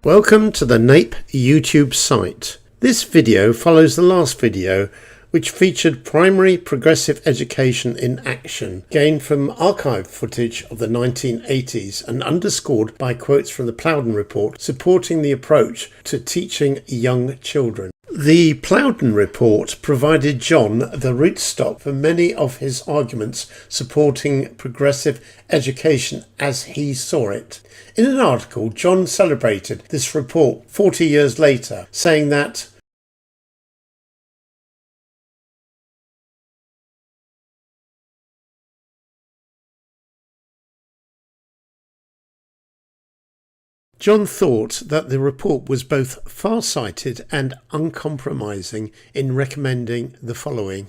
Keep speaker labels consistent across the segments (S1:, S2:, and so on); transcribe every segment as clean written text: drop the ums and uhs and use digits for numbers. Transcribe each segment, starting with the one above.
S1: Welcome to the NAPE YouTube site. This video follows the last video, which featured primary progressive education in action, gained from archive footage of the 1980s and underscored by quotes from the Plowden report supporting the approach to teaching young children. The Plowden report provided John the rootstock for many of his arguments supporting progressive education as he saw it. In an article, John celebrated this report 40 years later, saying that John thought that the report was both far-sighted and uncompromising in recommending the following.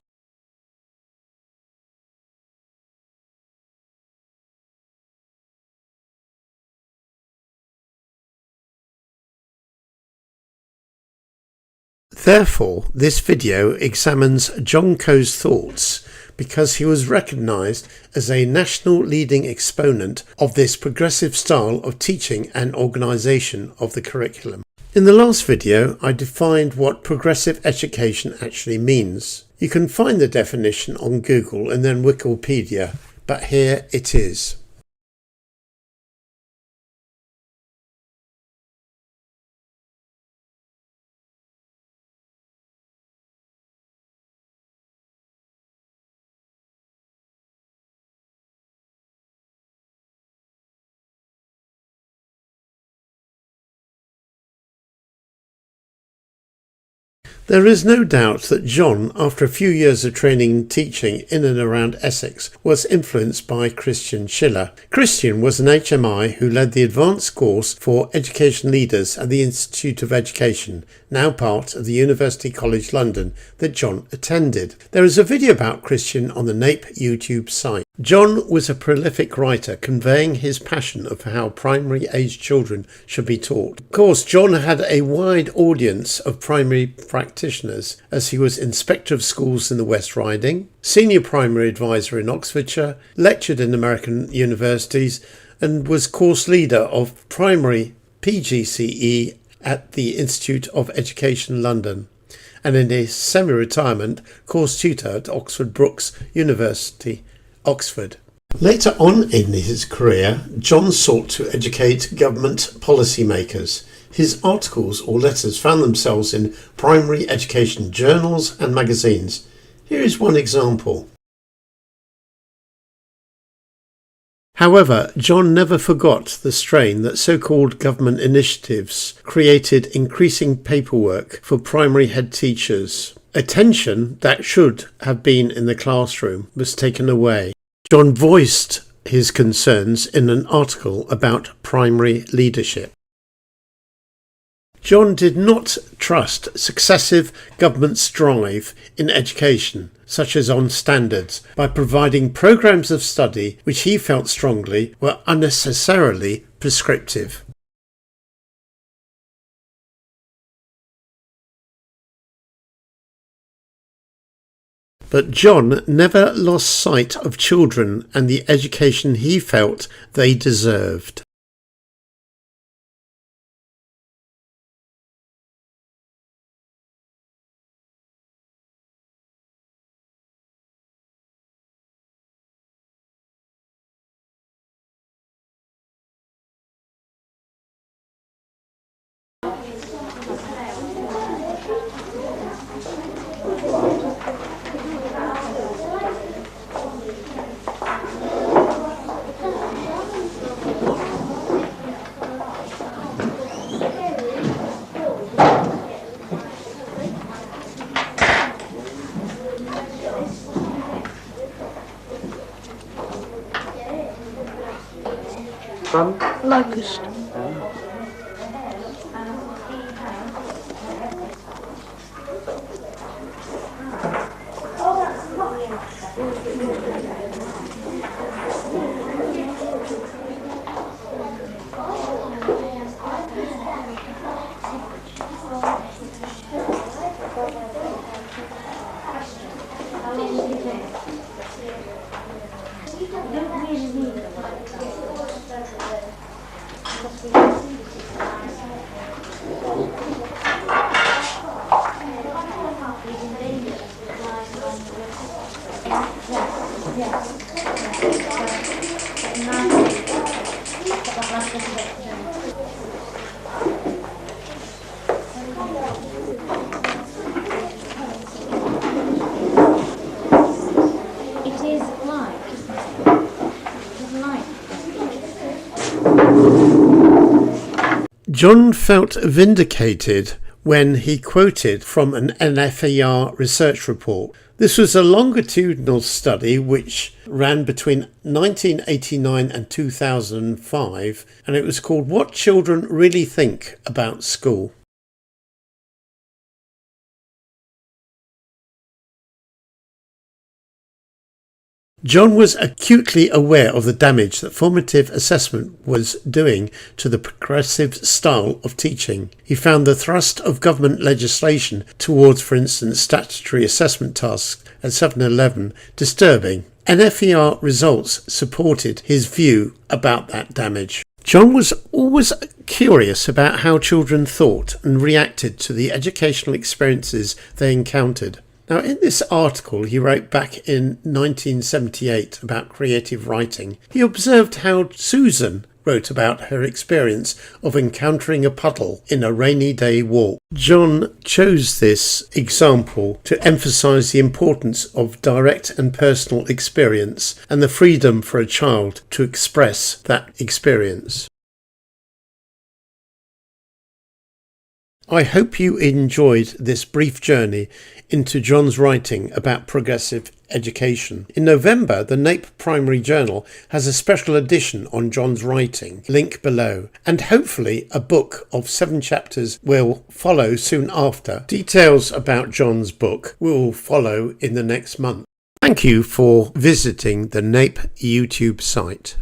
S1: Therefore, this video examines John Coe's thoughts because he was recognised as a national leading exponent of this progressive style of teaching and organisation of the curriculum. In the last video, I defined what progressive education actually means. You can find the definition on Google and then Wikipedia, but here it is. There is no doubt that John, after a few years of training and teaching in and around Essex, was influenced by Christian Schiller. Christian was an HMI who led the advanced course for education leaders at the Institute of Education, now part of the University College London, that John attended. There is a video about Christian on the NAPE YouTube site. John was a prolific writer, conveying his passion of how primary-aged children should be taught. Of course, John had a wide audience of primary practitioners, as he was Inspector of Schools in the West Riding, Senior Primary Advisor in Oxfordshire, lectured in American universities, and was course leader of primary PGCE at the Institute of Education London, and in his semi-retirement, course tutor at Oxford Brookes University, Oxford. Later on in his career, John sought to educate government policymakers. His articles or letters found themselves in primary education journals and magazines. Here is one example. However, John never forgot the strain that so-called government initiatives created increasing paperwork for primary head teachers. Attention that should have been in the classroom was taken away. John voiced his concerns in an article about primary leadership. John did not trust successive governments' drive in education, such as on standards, by providing programmes of study which he felt strongly were unnecessarily prescriptive. But John never lost sight of children and the education he felt they deserved.
S2: Locust.
S1: John felt vindicated when he quoted from an NFER research report. This was a longitudinal study which ran between 1989 and 2005, and it was called What Children Really Think About School. John was acutely aware of the damage that formative assessment was doing to the progressive style of teaching. He found the thrust of government legislation towards, for instance, statutory assessment tasks at 7-Eleven disturbing. NFER results supported his view about that damage. John was always curious about how children thought and reacted to the educational experiences they encountered. Now, in this article he wrote back in 1978 about creative writing, he observed how Susan wrote about her experience of encountering a puddle in a rainy day walk. John chose this example to emphasise the importance of direct and personal experience and the freedom for a child to express that experience. I hope you enjoyed this brief journey into John's writing about progressive education. In November, the Nape Primary Journal has a special edition on John's writing, link below, and hopefully a book of 7 chapters will follow soon after. Details about John's book will follow in the next month. Thank you for visiting the Nape YouTube site.